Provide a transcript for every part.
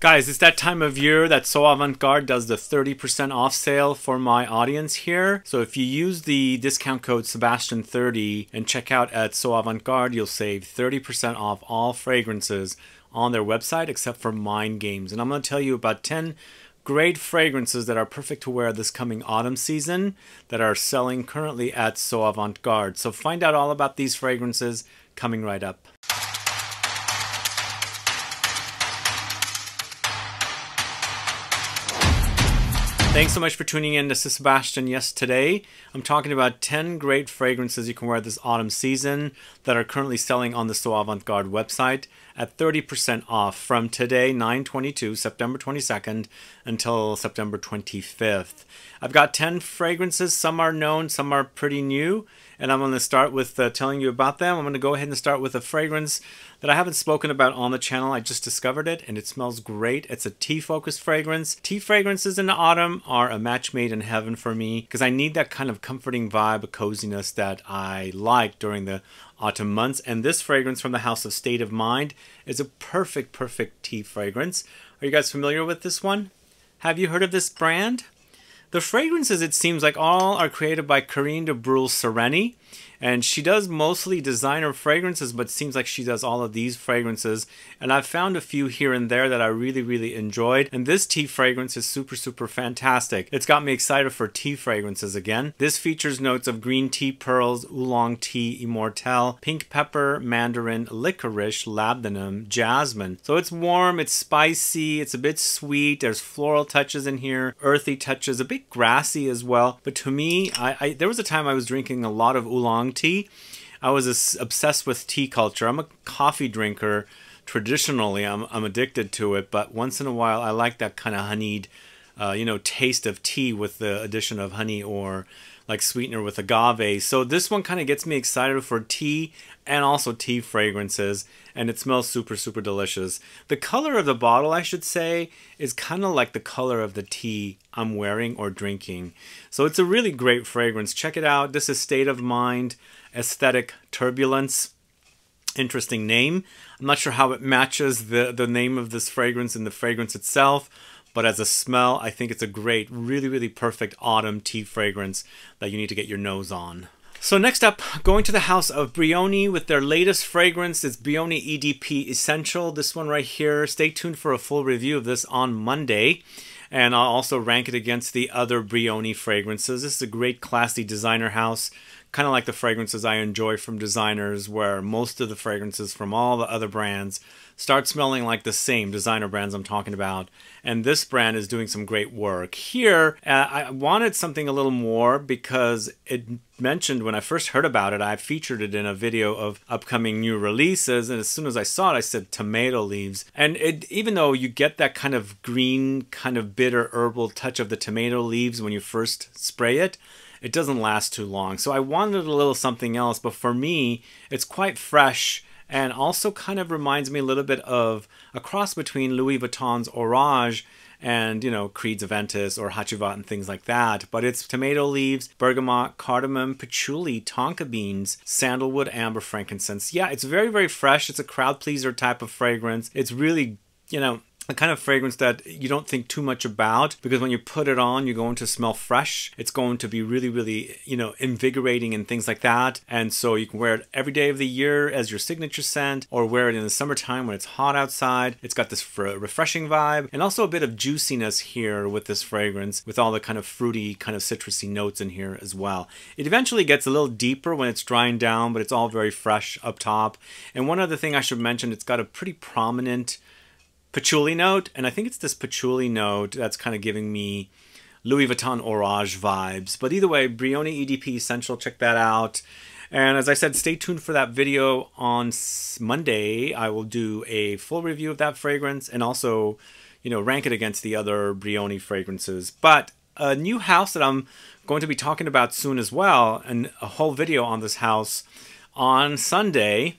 Guys, it's that time of year that So Avant-Garde does the 30% off sale for my audience here. So if you use the discount code Sebastian30 and check out at So Avant-Garde, you'll save 30% off all fragrances on their website except for Mind Games. And I'm going to tell you about 10 great fragrances that are perfect to wear this coming autumn season that are selling currently at So Avant-Garde. So find out all about these fragrances coming right up. Thanks so much for tuning in. This is Sebastian. Yes, today I'm talking about 10 great fragrances you can wear this autumn season that are currently selling on the So Avant-Garde website at 30% off from today, 9/22, September 22nd, until September 25th. I've got 10 fragrances. Some are known, some are pretty new, and I'm going to start with telling you about them. I'm going to go ahead and start with a fragrance that I haven't spoken about on the channel. I just discovered it and it smells great. It's a tea-focused fragrance. Tea fragrances in the autumn are a match made in heaven for me because I need that kind of comforting vibe, of coziness that I like during the autumn months. And this fragrance from the house of State of Mind is a perfect tea fragrance. Are you guys familiar with this one? Have you heard of this brand? The fragrances, it seems like, all are created by Corinne de Bruhl-Sereni, and she does mostly designer fragrances, but it seems like she does all of these fragrances, and I've found a few here and there that I really enjoyed, and this tea fragrance is super fantastic. It's got me excited for tea fragrances again. This features notes of green tea pearls, oolong tea, immortelle, pink pepper, mandarin, licorice, labdanum, jasmine. So it's warm, it's spicy, it's a bit sweet, there's floral touches in here, earthy touches, a bit grassy as well. But to me, there was a time I was drinking a lot of oolong tea. I was obsessed with tea culture. I'm a coffee drinker. Traditionally, I'm addicted to it, but once in a while I like that kind of honeyed, taste of tea with the addition of honey or like sweetener with agave. So this one kind of gets me excited for tea and also tea fragrances, and it smells super delicious. The color of the bottle, I should say, is kind of like the color of the tea I'm wearing or drinking. So it's a really great fragrance. Check it out. This is State of Mind Aesthetic Turbulence. Interesting name. I'm not sure how it matches the name of this fragrance and the fragrance itself, but as a smell, I think it's a great, really perfect autumn tea fragrance that you need to get your nose on. So next up, going to the house of BRIONI with their latest fragrance. It's BRIONI EDP Essential. This one right here. Stay tuned for a full review of this on Monday. And I'll also rank it against the other BRIONI fragrances. This is a great classy designer house, kind of like the fragrances I enjoy from designers, where most of the fragrances from all the other brands start smelling like the same designer brands I'm talking about. And this brand is doing some great work. Here, I wanted something a little more because it mentioned when I first heard about it, I featured it in a video of upcoming new releases. And as soon as I saw it, I said tomato leaves. And even though you get that kind of green, kind of bitter herbal touch of the tomato leaves when you first spray it, it doesn't last too long. So I wanted a little something else, but for me, it's quite fresh and also kind of reminds me a little bit of a cross between Louis Vuitton's Orage and, Creed's Aventus or HACIVAT and things like that. But it's tomato leaves, bergamot, cardamom, patchouli, tonka beans, sandalwood, amber, frankincense. Yeah, it's very fresh. It's a crowd pleaser type of fragrance. It's really, a kind of fragrance that you don't think too much about, because when you put it on, you're going to smell fresh. It's going to be really, invigorating and things like that. And so you can wear it every day of the year as your signature scent, or wear it in the summertime when it's hot outside. It's got this refreshing vibe and also a bit of juiciness here with this fragrance, with all the kind of fruity, kind of citrusy notes in here as well. It eventually gets a little deeper when it's drying down, but it's all very fresh up top. And one other thing I should mention, it's got a pretty prominent patchouli note, and I think it's this patchouli note that's kind of giving me Louis Vuitton Orage vibes. But either way, BRIONI EDP Essential, check that out. And as I said, stay tuned for that video on Monday. I will do a full review of that fragrance and also, rank it against the other BRIONI fragrances. But a new house that I'm going to be talking about soon as well, and a whole video on this house on Sunday.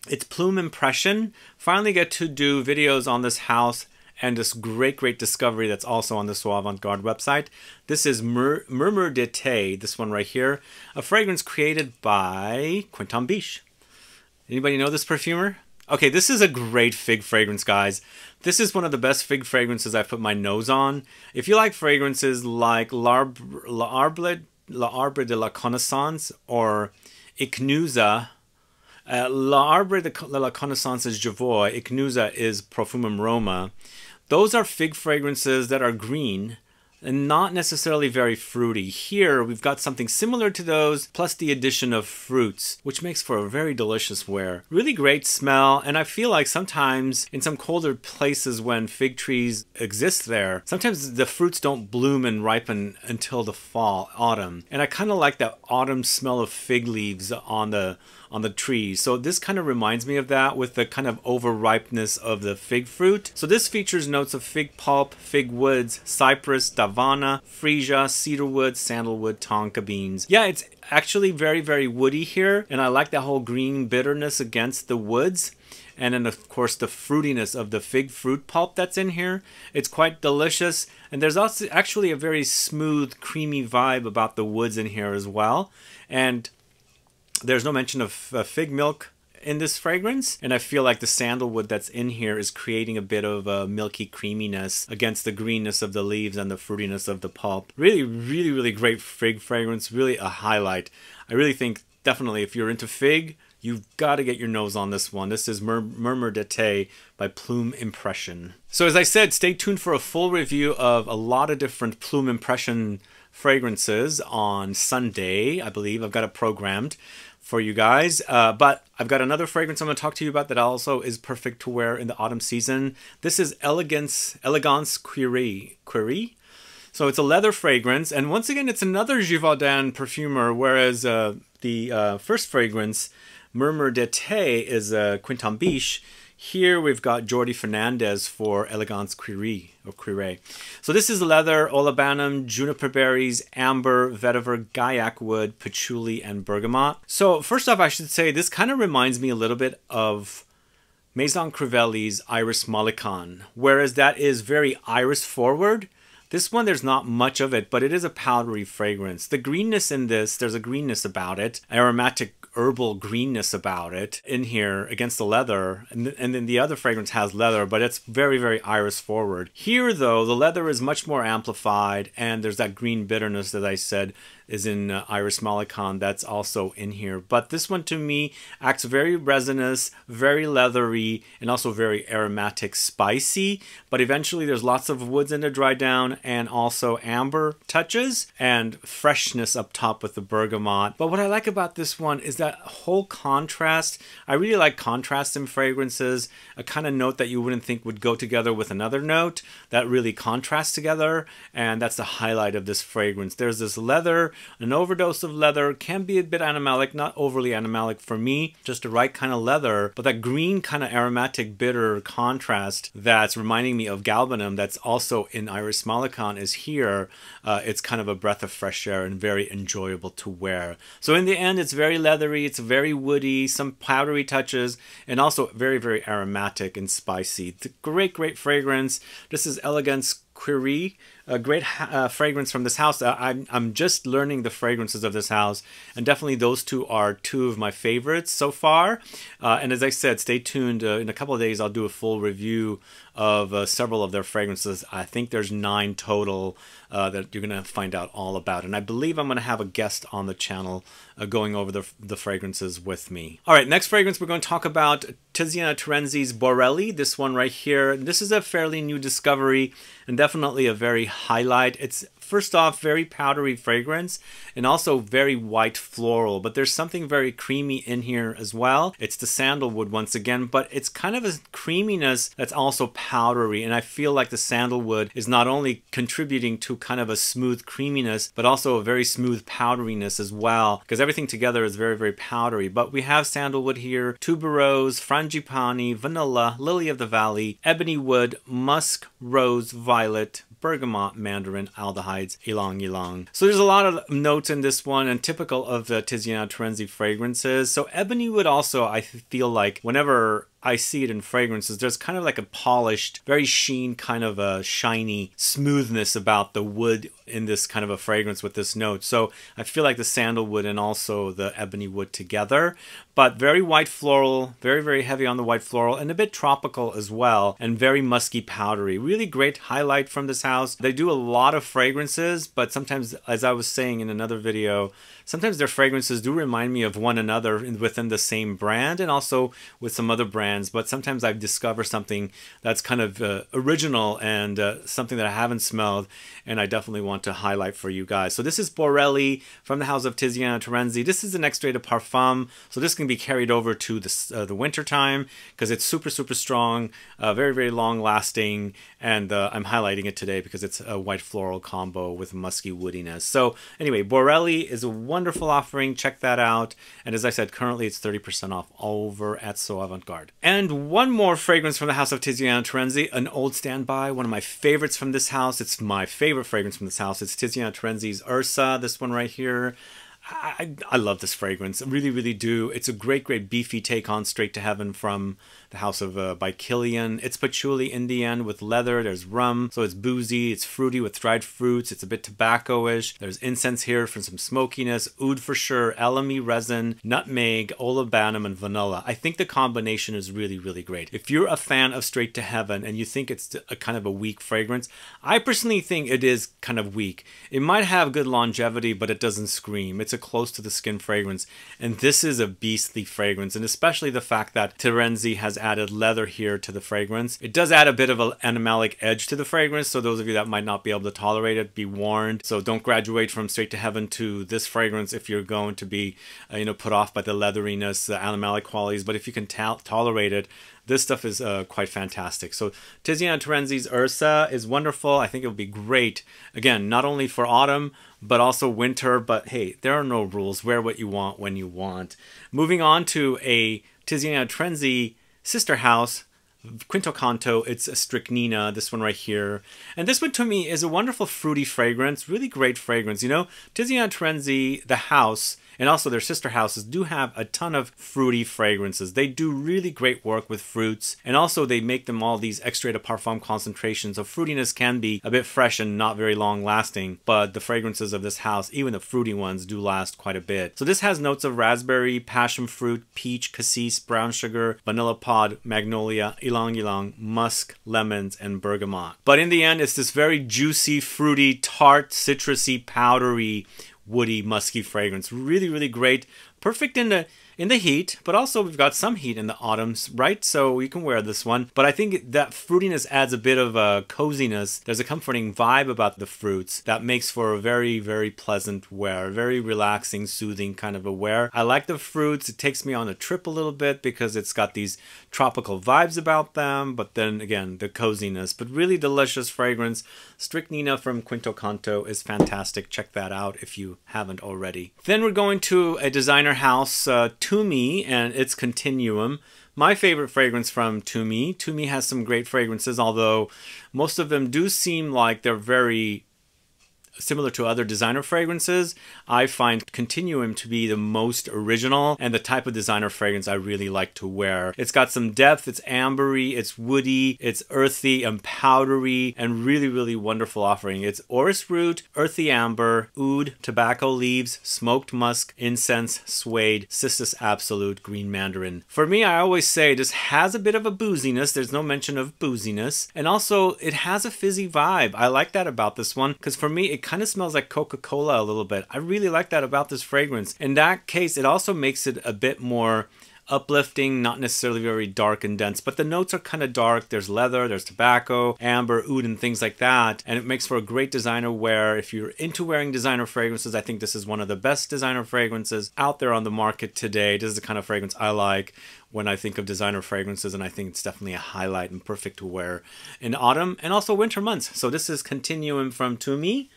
It's Plume Impression. Finally get to do videos on this house and this great discovery that's also on the So Avant-Garde website. This is Murmure d'été, this one right here, a fragrance created by Quentin Biche. Anybody know this perfumer? Okay, this is a great fig fragrance, guys. This is one of the best fig fragrances I've put my nose on. If you like fragrances like L'Arbre de la Connaissance or Ichnusa, L'Arbre de la Connaissance is Javois, Ichnusa is Profumum Roma. Those are fig fragrances that are green and not necessarily very fruity. Here we've got something similar to those, plus the addition of fruits, which makes for a very delicious wear. Really great smell, and I feel like sometimes in some colder places when fig trees exist there, sometimes the fruits don't bloom and ripen until the fall, autumn. And I kind of like that autumn smell of fig leaves on the trees. So this kind of reminds me of that with the kind of overripeness of the fig fruit. So this features notes of fig pulp, fig woods, cypress, Davana, Freesia, cedarwood, sandalwood, Tonka beans. Yeah, it's actually very, very woody here. And I like that whole green bitterness against the woods. And then of course the fruitiness of the fig fruit pulp that's in here. It's quite delicious. And there's also actually a very smooth, creamy vibe about the woods in here as well. And there's no mention of fig milk in this fragrance, and I feel like the sandalwood that's in here is creating a bit of a milky creaminess against the greenness of the leaves and the fruitiness of the pulp. Really, really, really great fig fragrance, really a highlight. I really think definitely if you're into fig, you've got to get your nose on this one. This is Murmure d'été by Plume Impression. So as I said, stay tuned for a full review of a lot of different Plume Impression fragrances on Sunday, I believe. I've got it programmed for you guys, but I've got another fragrance I'm going to talk to you about that also is perfect to wear in the autumn season. This is Elegance CUIREE. So it's a leather fragrance, and once again it's another Givaudan perfumer, whereas the first fragrance, Murmure d'été, is Quintambiche. Here we've got Jordi Fernandez for Elegance CUIREE. So this is leather, olibanum, juniper berries, amber, vetiver, gaiac wood, patchouli, and bergamot. So first off, I should say this kind of reminds me a little bit of Maison Crivelli's Iris Mollicon, whereas that is very iris forward. This one, there's not much of it, but it is a powdery fragrance. The greenness in this, there's a greenness about it, aromatic herbal greenness about it in here against the leather, and then the other fragrance has leather, but it's very, very iris forward. Here though, the leather is much more amplified, and there's that green bitterness that I said is in Iris Mollicon that's also in here. But this one to me acts very resinous, very leathery, and also very aromatic, spicy. But eventually there's lots of woods in the dry down and also amber touches and freshness up top with the bergamot. But what I like about this one is that whole contrast. I really like contrast in fragrances, a kind of note that you wouldn't think would go together with another note that really contrasts together, and that's the highlight of this fragrance. There's this leather. An overdose of leather can be a bit animalic, not overly animalic for me, just the right kind of leather, but that green kind of aromatic bitter contrast that's reminding me of galbanum that's also in Iris Mollicon is here. It's kind of a breath of fresh air and very enjoyable to wear. So in the end, it's very leathery, it's very woody, some powdery touches, and also very, very aromatic and spicy. It's a great, great fragrance. This is Elegance CUIREE, a great fragrance from this house. I'm just learning the fragrances of this house, and definitely those two are two of my favorites so far. And as I said, stay tuned. In a couple of days, I'll do a full review of several of their fragrances. I think there's 9 total that you're going to find out all about. And I believe I'm going to have a guest on the channel going over the fragrances with me. All right, next fragrance we're going to talk about Tiziana Terenzi's Borelli, this one right here. This is a fairly new discovery and definitely a very highlight. It's first off very powdery fragrance and also very white floral, but there's something very creamy in here as well. It's the sandalwood once again, but it's kind of a creaminess that's also powdery, and I feel like the sandalwood is not only contributing to kind of a smooth creaminess, but also a very smooth powderiness as well, because everything together is very, very powdery. But we have sandalwood here, tuberose, frangipani, vanilla, lily of the valley, ebony wood, musk, rose, violet, bergamot, mandarin, aldehydes, ylang ylang. So there's a lot of notes in this one, and typical of the Tiziana Terenzi fragrances. So ebony wood also, I feel like whenever I see it in fragrances. There's kind of like a polished, very sheen, kind of a shiny smoothness about the wood in this kind of a fragrance with this note. So I feel like the sandalwood and also the ebony wood together, but very white floral, very, very heavy on the white floral, and a bit tropical as well, and very musky powdery. Really great highlight from this house. They do a lot of fragrances, but sometimes, as I was saying in another video, sometimes their fragrances do remind me of one another within the same brand and also with some other brands, but sometimes I discover something that's kind of original and something that I haven't smelled, and I definitely want to highlight for you guys. So this is Borelli from the house of Tiziano Terenzi. This is an extrait de parfum, so this can be carried over to the winter time because it's super, super strong, very, very long lasting, and I'm highlighting it today because it's a white floral combo with musky woodiness. So anyway, Borelli is a wonderful offering. Check that out. And as I said, currently it's 30% off over at So Avant-Garde. And one more fragrance from the house of Tiziano Terenzi, an old standby, one of my favorites from this house. It's my favorite fragrance from this house. It's Tiziano Terenzi's Ursa, this one right here. I love this fragrance. I really, really do. It's a great, great beefy take on Straight to Heaven from the house of by Kilian. It's patchouli in the end with leather. There's rum, so it's boozy. It's fruity with dried fruits. It's a bit tobacco-ish. There's incense here for some smokiness. Oud for sure. Elemi resin, nutmeg, Labdanum, and vanilla. I think the combination is really, really great. If you're a fan of Straight to Heaven and you think it's a kind of a weak fragrance, I personally think it is kind of weak. It might have good longevity, but it doesn't scream. It's a close to the skin fragrance, and this is a beastly fragrance, and especially the fact that Terenzi has added leather here to the fragrance. It does add a bit of an animalic edge to the fragrance, so those of you that might not be able to tolerate it, be warned. So don't graduate from Straight to Heaven to this fragrance if you're going to be put off by the leatheriness, the animalic qualities, but if you can tolerate it, this stuff is quite fantastic. So Tiziano Terenzi's Ursa is wonderful. I think it would be great, again, not only for autumn, but also winter. But hey, there are no rules. Wear what you want when you want. Moving on to a Tiziano Terenzi sister house, Quinto Canto. It's a Strychnina, this one right here. And this one to me is a wonderful fruity fragrance, really great fragrance. You know, Tiziano Terenzi, the house, and also their sister houses do have a ton of fruity fragrances. They do really great work with fruits, and also they make them all these extrait de parfum concentrations. So fruitiness can be a bit fresh and not very long lasting, but the fragrances of this house, even the fruity ones, do last quite a bit. So this has notes of raspberry, passion fruit, peach, cassis, brown sugar, vanilla pod, magnolia, ylang ylang, musk, lemons, and bergamot. But in the end, it's this very juicy, fruity, tart, citrusy, powdery, woody, musky fragrance. Really, really great. Perfect in the heat, but also we've got some heat in the autumns, right? So you can wear this one. But I think that fruitiness adds a bit of a coziness. There's a comforting vibe about the fruits that makes for a very, very pleasant wear. Very relaxing, soothing kind of a wear. I like the fruits. It takes me on a trip a little bit because it's got these tropical vibes about them. But then again, the coziness. But really delicious fragrance. Strychnina from Quinto Canto is fantastic. Check that out if you haven't already. Then we're going to a designer house, Tumi, and its Continuum. My favorite fragrance from Tumi. Tumi has some great fragrances, although most of them do seem like they're very similar to other designer fragrances. I find Continuum to be the most original and the type of designer fragrance I really like to wear. It's got some depth, it's ambery, it's woody, it's earthy and powdery, and really, really wonderful offering. It's orris root, earthy amber, oud, tobacco leaves, smoked musk, incense, suede, cistus absolute, green mandarin. For me, I always say this has a bit of a booziness. There's no mention of booziness. And also, it has a fizzy vibe. I like that about this one because for me, it kind of smells like Coca-Cola a little bit. I really like that about this fragrance. In that case, it also makes it a bit more uplifting, not necessarily very dark and dense, but the notes are kind of dark. There's leather, there's tobacco, amber, oud, and things like that. And it makes for a great designer wear. If you're into wearing designer fragrances, I think this is one of the best designer fragrances out there on the market today. This is the kind of fragrance I like when I think of designer fragrances, and I think it's definitely a highlight and perfect to wear in autumn and also winter months. So this is Continuum from Tumi.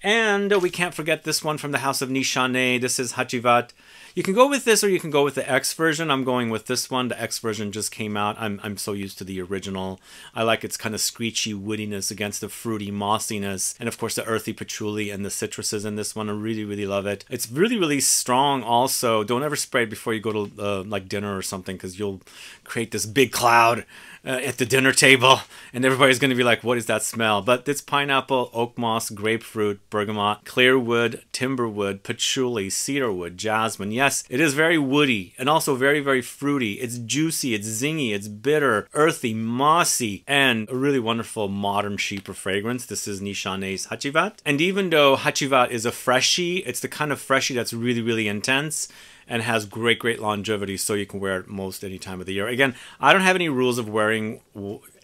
And we can't forget this one from the house of Nishane. This is Hacivat You can go with this or you can go with the X version. I'm going with this one. The X version just came out. I'm so used to the original. I like its kind of screechy woodiness against the fruity mossiness. And of course the earthy patchouli and the citruses in this one. I really, really love it. It's really, really strong also. Don't ever spray it before you go to like dinner or something, because you'll create this big cloud at the dinner table and everybody's going to be like, what is that smell? But it's pineapple, oak moss, grapefruit, bergamot, clearwood, timberwood, patchouli, cedarwood, jasmine. Yes, it is very woody and also very, very fruity. It's juicy, it's zingy, it's bitter, earthy, mossy, and a really wonderful modern cheaper fragrance. This is Nishane's Hacivat. And even though Hacivat is a freshie, it's the kind of freshie that's really, really intense and has great, great longevity, so you can wear it most any time of the year. Again, I don't have any rules of wearing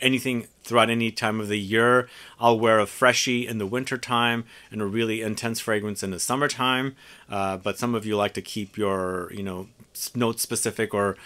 anything throughout any time of the year. I'll wear a freshie in the winter time and a really intense fragrance in the summertime. But some of you like to keep your, you know, note specific or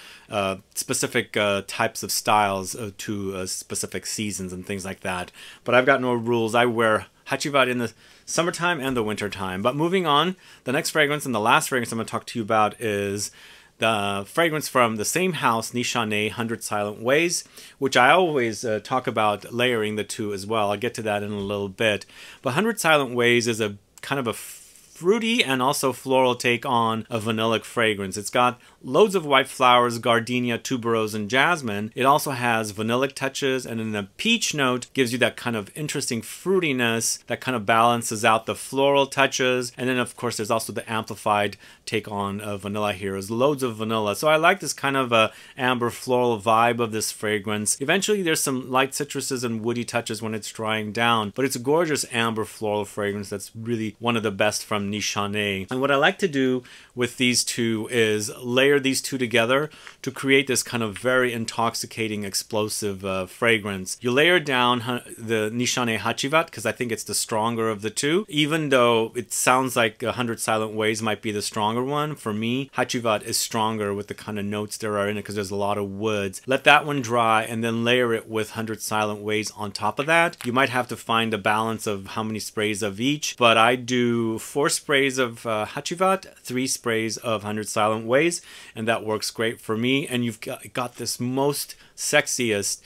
specific types of styles to specific seasons and things like that. But I've got no rules. I wear Hacivat in the summertime and the winter time. But moving on, the next fragrance and the last fragrance I'm going to talk to you about is the fragrance from the same house, Nishane 100 Silent Ways, which I always talk about layering the two as well. I'll get to that in a little bit. But 100 Silent Ways is a kind of a fruity and also floral take on a vanillic fragrance. It's got loads of white flowers, gardenia, tuberose, and jasmine. It also has vanillic touches, and then the peach note gives you that kind of interesting fruitiness that kind of balances out the floral touches. And then of course there's also the amplified take on vanilla here. There's loads of vanilla. So I like this kind of amber floral vibe of this fragrance. Eventually there's some light citruses and woody touches when it's drying down, but it's a gorgeous amber floral fragrance that's really one of the best from Nishane. And what I like to do with these two is layer these two together to create this kind of very intoxicating, explosive fragrance. You layer down the Nishane Hacivat because I think it's the stronger of the two. Even though it sounds like 100 Silent Ways might be the stronger one, for me, Hacivat is stronger with the kind of notes there are in it because there's a lot of woods. Let that one dry and then layer it with 100 Silent Ways on top of that. You might have to find a balance of how many sprays of each, but I do 4 sprays of Hacivat, 3 sprays of 100 Silent Ways, and that works great for me. And you've got this most sexiest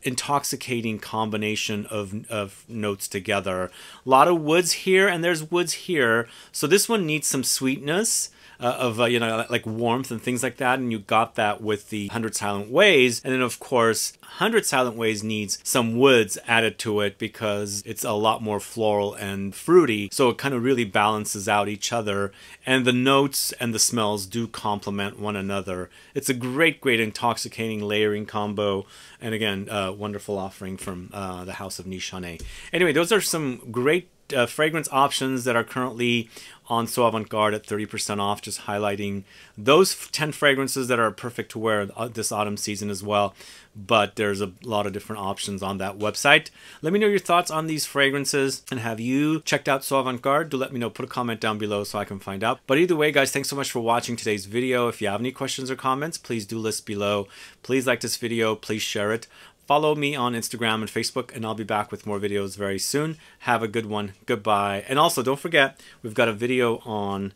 intoxicating combination of notes together. A lot of woods here and there's woods here, so this one needs some sweetness of you know, like warmth and things like that, and you got that with the 100 Silent Ways. And then of course 100 Silent Ways needs some woods added to it because it's a lot more floral and fruity, so it kind of really balances out each other, and the notes and the smells do complement one another. It's a great intoxicating layering combo, and again, wonderful offering from the House of Nishane. Anyway, those are some great fragrance options that are currently on So Avant-Garde at 30% off, just highlighting those 10 fragrances that are perfect to wear this autumn season as well. But there's a lot of different options on that website. Let me know your thoughts on these fragrances, and have you checked out So Avant-Garde? Do let me know. Put a comment down below so I can find out. But either way, guys, thanks so much for watching today's video. If you have any questions or comments, please do list below. Please like this video. Please share it. Follow me on Instagram and Facebook, and I'll be back with more videos very soon. Have a good one. Goodbye. And also, don't forget, we've got a video on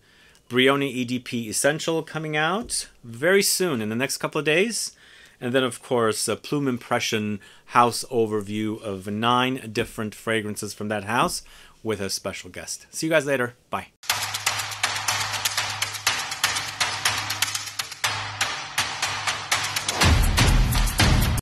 BRIONI EDP Essential coming out very soon, in the next couple of days. And then, of course, a Plume Impression house overview of 9 different fragrances from that house with a special guest. See you guys later. Bye.